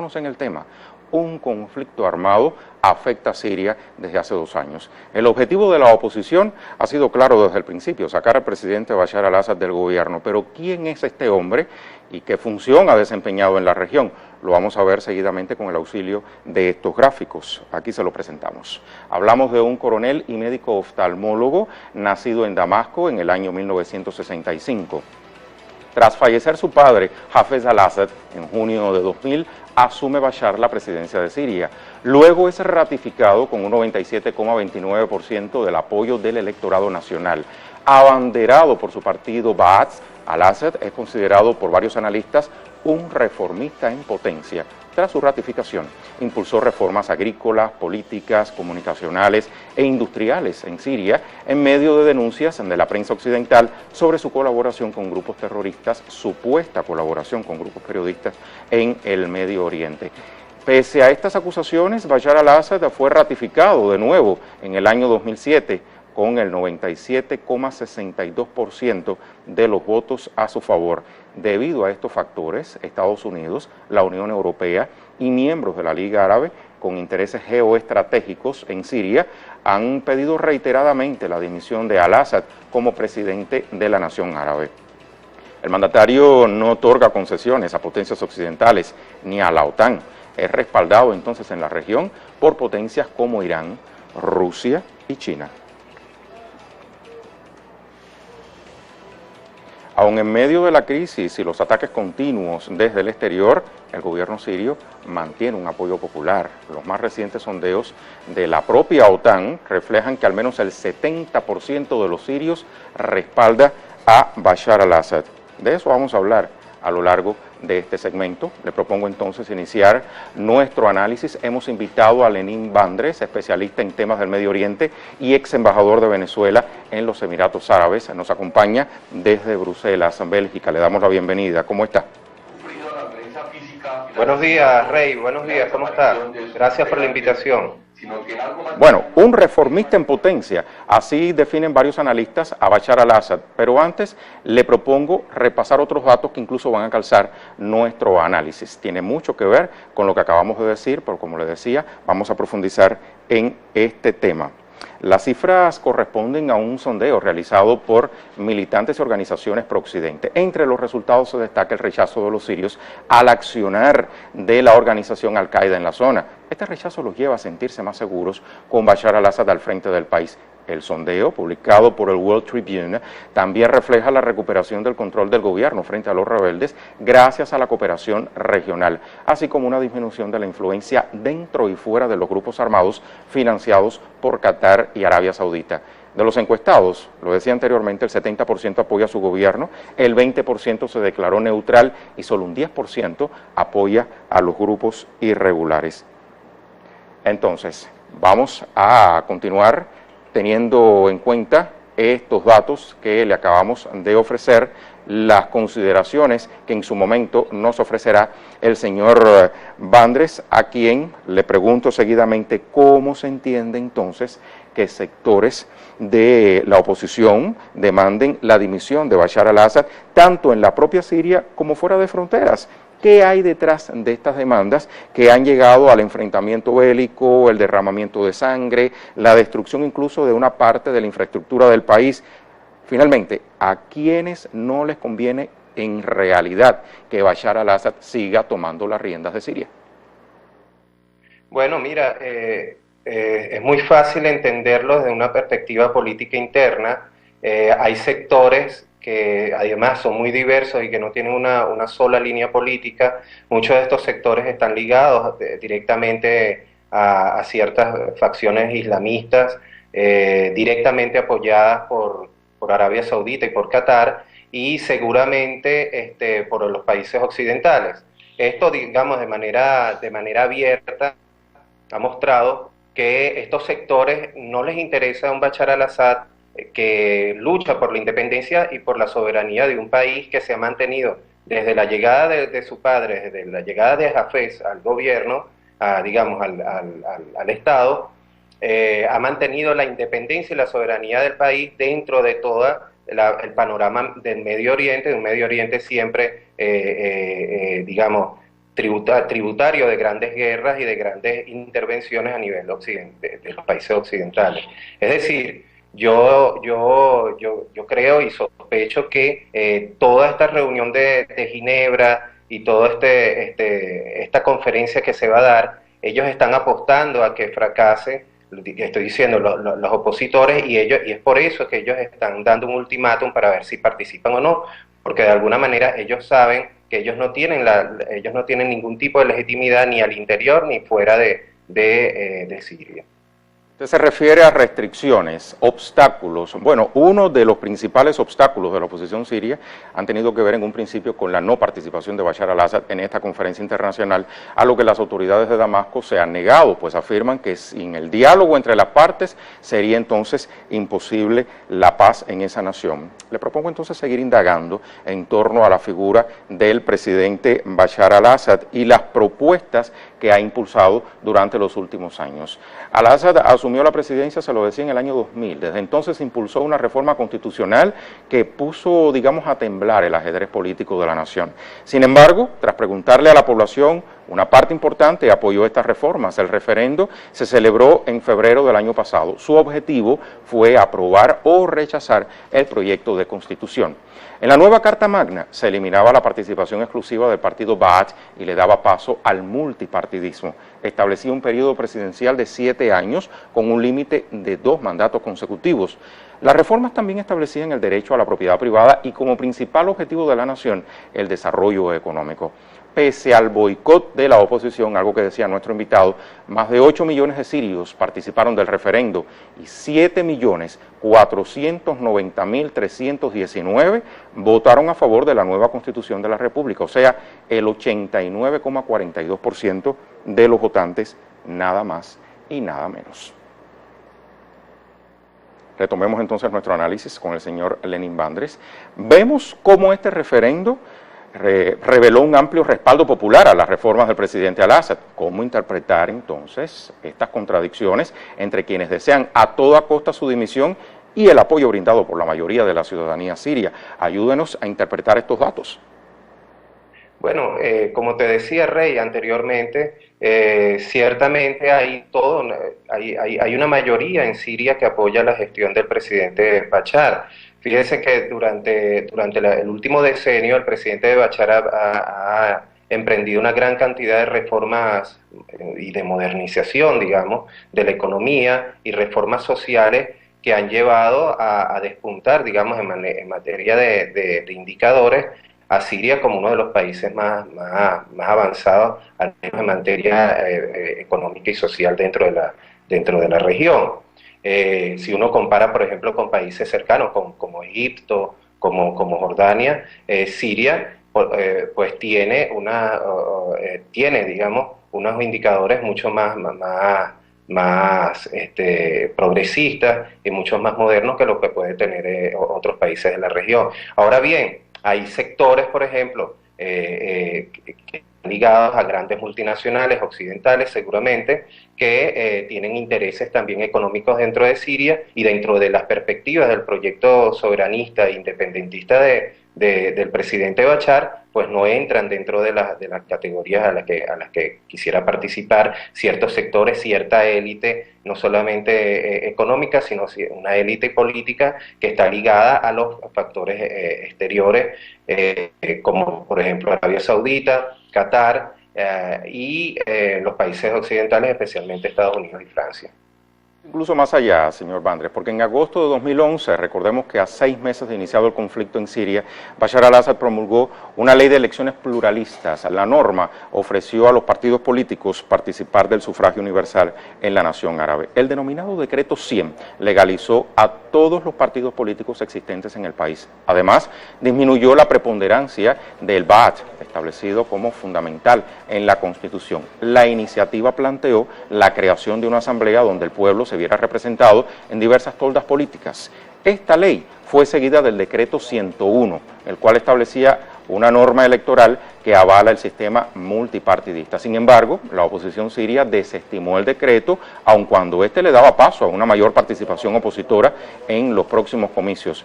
conocen el tema. Un conflicto armado afecta a Siria desde hace 2 años. El objetivo de la oposición ha sido claro desde el principio, sacar al presidente Bashar al-Assad del gobierno. Pero ¿quién es este hombre y qué función ha desempeñado en la región? Lo vamos a ver seguidamente con el auxilio de estos gráficos. Aquí se lo presentamos. Hablamos de un coronel y médico oftalmólogo nacido en Damasco en el año 1965. Tras fallecer su padre, Hafez al-Assad, en junio de 2000, asume Bashar la presidencia de Siria. Luego es ratificado con un 97,29% del apoyo del electorado nacional. Abanderado por su partido Ba'ath, al-Assad es considerado por varios analistas un reformista en potencia. Tras su ratificación, impulsó reformas agrícolas, políticas, comunicacionales e industriales en Siria, en medio de denuncias de la prensa occidental sobre su colaboración con grupos terroristas, supuesta colaboración con grupos periodistas en el Medio Oriente. Pese a estas acusaciones, Bashar al-Assad fue ratificado de nuevo en el año 2007, con el 97,62% de los votos a su favor. Debido a estos factores, Estados Unidos, la Unión Europea y miembros de la Liga Árabe con intereses geoestratégicos en Siria han pedido reiteradamente la dimisión de al-Assad como presidente de la nación árabe. El mandatario no otorga concesiones a potencias occidentales ni a la OTAN. Es respaldado entonces en la región por potencias como Irán, Rusia y China. Aun en medio de la crisis y los ataques continuos desde el exterior, el gobierno sirio mantiene un apoyo popular. Los más recientes sondeos de la propia OTAN reflejan que al menos el 70% de los sirios respalda a Bashar al-Assad. De eso vamos a hablar a lo largo de este segmento. Le propongo entonces iniciar nuestro análisis. Hemos invitado a Lenín Bandres, especialista en temas del Medio Oriente y ex embajador de Venezuela en los Emiratos Árabes. Nos acompaña desde Bruselas, Bélgica. Le damos la bienvenida. ¿Cómo está? Buenos días, Rey. Buenos días. ¿Cómo está? Gracias por la invitación. Bueno, un reformista en potencia, así definen varios analistas a Bashar al-Assad, pero antes le propongo repasar otros datos que incluso van a calzar nuestro análisis. Tiene mucho que ver con lo que acabamos de decir, pero como le decía, vamos a profundizar en este tema. Las cifras corresponden a un sondeo realizado por militantes y organizaciones pro-occidente. Entre los resultados se destaca el rechazo de los sirios al accionar de la organización Al-Qaeda en la zona. Este rechazo los lleva a sentirse más seguros con Bashar al-Assad al frente del país. El sondeo, publicado por el World Tribune, también refleja la recuperación del control del gobierno frente a los rebeldes gracias a la cooperación regional, así como una disminución de la influencia dentro y fuera de los grupos armados financiados por Qatar y Arabia Saudita. De los encuestados, lo decía anteriormente, el 70% apoya a su gobierno, el 20% se declaró neutral y solo un 10% apoya a los grupos irregulares. Entonces, vamos a continuar teniendo en cuenta estos datos que le acabamos de ofrecer, las consideraciones que en su momento nos ofrecerá el señor Bandres, a quien le pregunto seguidamente cómo se entiende entonces que sectores de la oposición demanden la dimisión de Bashar al-Assad, tanto en la propia Siria como fuera de fronteras. ¿Qué hay detrás de estas demandas que han llegado al enfrentamiento bélico, el derramamiento de sangre, la destrucción incluso de una parte de la infraestructura del país? Finalmente, ¿a quiénes no les conviene en realidad que Bashar al-Assad siga tomando las riendas de Siria? Bueno, mira, es muy fácil entenderlo desde una perspectiva política interna. Hay sectores que además son muy diversos y que no tienen una sola línea política. Muchos de estos sectores están ligados directamente a ciertas facciones islamistas, directamente apoyadas por Arabia Saudita y por Qatar, y seguramente por los países occidentales. Esto, digamos, de manera abierta, ha mostrado que estos sectores no les interesa un Bashar al-Assad que lucha por la independencia y por la soberanía de un país que se ha mantenido desde la llegada de su padre, desde la llegada de Hafez al gobierno, digamos al Estado, ha mantenido la independencia y la soberanía del país dentro de todo el panorama del Medio Oriente, de un Medio Oriente siempre, digamos, tributario de grandes guerras y de grandes intervenciones a nivel de los países occidentales. Es decir, yo creo y sospecho que toda esta reunión de Ginebra y toda esta conferencia que se va a dar, ellos están apostando a que fracase, estoy diciendo, los opositores, y es por eso que ellos están dando un ultimátum para ver si participan o no, porque de alguna manera ellos saben que ellos no tienen ningún tipo de legitimidad ni al interior ni fuera de Siria. Usted se refiere a restricciones, obstáculos. Bueno, uno de los principales obstáculos de la oposición siria han tenido que ver en un principio con la no participación de Bashar al-Assad en esta conferencia internacional, a lo que las autoridades de Damasco se han negado, pues afirman que sin el diálogo entre las partes sería entonces imposible la paz en esa nación. Le propongo entonces seguir indagando en torno a la figura del presidente Bashar al-Assad y las propuestas que ha impulsado durante los últimos años. Al-Assad asumió la presidencia, se lo decía, en el año 2000. Desde entonces impulsó una reforma constitucional que puso, digamos, a temblar el ajedrez político de la nación. Sin embargo, tras preguntarle a la población, una parte importante apoyó estas reformas. El referendo se celebró en febrero del año pasado. Su objetivo fue aprobar o rechazar el proyecto de constitución. En la nueva Carta Magna se eliminaba la participación exclusiva del partido Ba'ath y le daba paso al multipartidismo. Establecía un periodo presidencial de 7 años con un límite de 2 mandatos consecutivos. Las reformas también establecían el derecho a la propiedad privada y como principal objetivo de la nación el desarrollo económico. Pese al boicot de la oposición, algo que decía nuestro invitado, más de 8 millones de sirios participaron del referendo y 7.490.319 votaron a favor de la nueva Constitución de la República, o sea, el 89,42% de los votantes, nada más y nada menos. Retomemos entonces nuestro análisis con el señor Lenín Bandres. Vemos cómo este referendo reveló un amplio respaldo popular a las reformas del presidente al-Assad. ¿Cómo interpretar entonces estas contradicciones entre quienes desean a toda costa su dimisión y el apoyo brindado por la mayoría de la ciudadanía siria? Ayúdenos a interpretar estos datos. Bueno, como te decía, Rey, anteriormente, ciertamente hay una mayoría en Siria que apoya la gestión del presidente Bashar. Fíjense que durante el último decenio el presidente Bashar ha emprendido una gran cantidad de reformas y de modernización, digamos, de la economía y reformas sociales que han llevado a despuntar, digamos, en materia de indicadores a Siria como uno de los países más avanzados en materia económica y social dentro de la región. Si uno compara, por ejemplo, con países cercanos como Egipto, como Jordania, Siria pues tiene digamos, unos indicadores mucho más progresistas y mucho más modernos que lo que puede tener otros países de la región. Ahora bien, hay sectores, por ejemplo, que ligados a grandes multinacionales occidentales seguramente, que tienen intereses también económicos dentro de Siria y dentro de las perspectivas del proyecto soberanista e independentista del presidente Bashar, pues no entran dentro de las categorías a las que quisiera participar ciertos sectores, cierta élite, no solamente económica, sino una élite política que está ligada a los factores exteriores, como por ejemplo Arabia Saudita, Qatar y los países occidentales, especialmente Estados Unidos y Francia. Incluso más allá, señor Bandres, porque en agosto de 2011, recordemos que a 6 meses de iniciado el conflicto en Siria, Bashar al-Assad promulgó una ley de elecciones pluralistas. La norma ofreció a los partidos políticos participar del sufragio universal en la nación árabe. El denominado Decreto 100 legalizó a todos los partidos políticos existentes en el país. Además, disminuyó la preponderancia del Ba'ath, establecido como fundamental en la Constitución. La iniciativa planteó la creación de una asamblea donde el pueblo se viera representado en diversas toldas políticas. Esta ley fue seguida del Decreto 101, el cual establecía una norma electoral que avala el sistema multipartidista. Sin embargo, la oposición siria desestimó el decreto, aun cuando este le daba paso a una mayor participación opositora en los próximos comicios.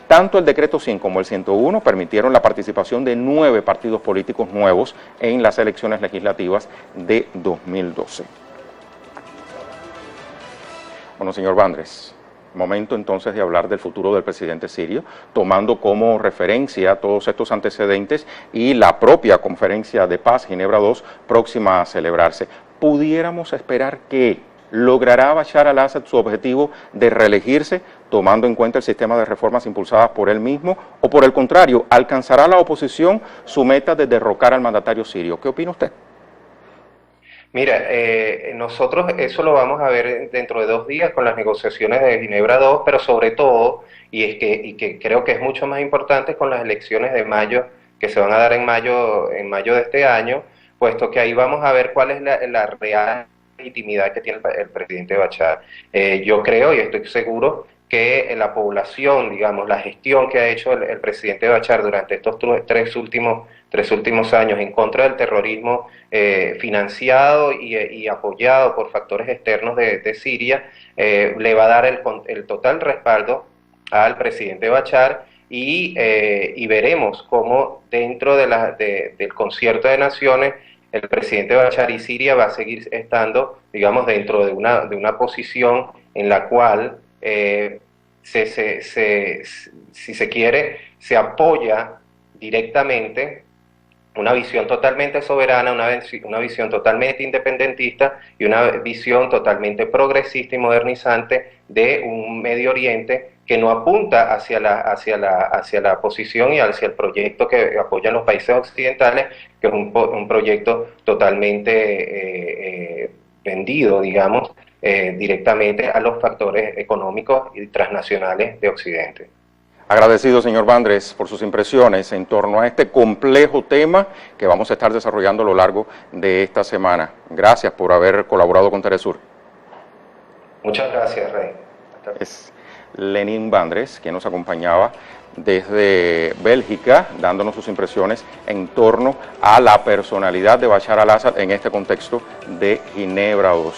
Tanto el decreto 100 como el 101 permitieron la participación de 9 partidos políticos nuevos en las elecciones legislativas de 2012. Bueno, señor Vandres, momento entonces de hablar del futuro del presidente sirio, tomando como referencia todos estos antecedentes y la propia conferencia de paz Ginebra II próxima a celebrarse. ¿Pudiéramos esperar que logrará Bashar al-Assad su objetivo de reelegirse, tomando en cuenta el sistema de reformas impulsadas por él mismo, o por el contrario, alcanzará la oposición su meta de derrocar al mandatario sirio? ¿Qué opina usted? Mira, nosotros eso lo vamos a ver dentro de 2 días con las negociaciones de Ginebra II, pero sobre todo, y que creo que es mucho más importante, con las elecciones de mayo, que se van a dar en mayo de este año, puesto que ahí vamos a ver cuál es la real legitimidad que tiene el presidente Bashar. Yo creo y estoy seguro que la población, digamos, la gestión que ha hecho el presidente Bashar durante estos tres últimos años en contra del terrorismo financiado y apoyado por factores externos de Siria, le va a dar el total respaldo al presidente Bashar y veremos cómo dentro del concierto de naciones el presidente Bashar y Siria va a seguir estando, digamos, dentro de una posición en la cual si se quiere, se apoya directamente una visión totalmente soberana, una visión totalmente independentista y una visión totalmente progresista y modernizante de un Medio Oriente que no apunta hacia la posición y hacia el proyecto que apoyan los países occidentales, que es un proyecto totalmente vendido, digamos, directamente a los factores económicos y transnacionales de Occidente. Agradecido, señor Vandres, por sus impresiones en torno a este complejo tema que vamos a estar desarrollando a lo largo de esta semana. Gracias por haber colaborado con Telesur. Muchas gracias, Rey. Es Lenín Vandres, quien nos acompañaba desde Bélgica, dándonos sus impresiones en torno a la personalidad de Bashar al-Assad en este contexto de Ginebra II.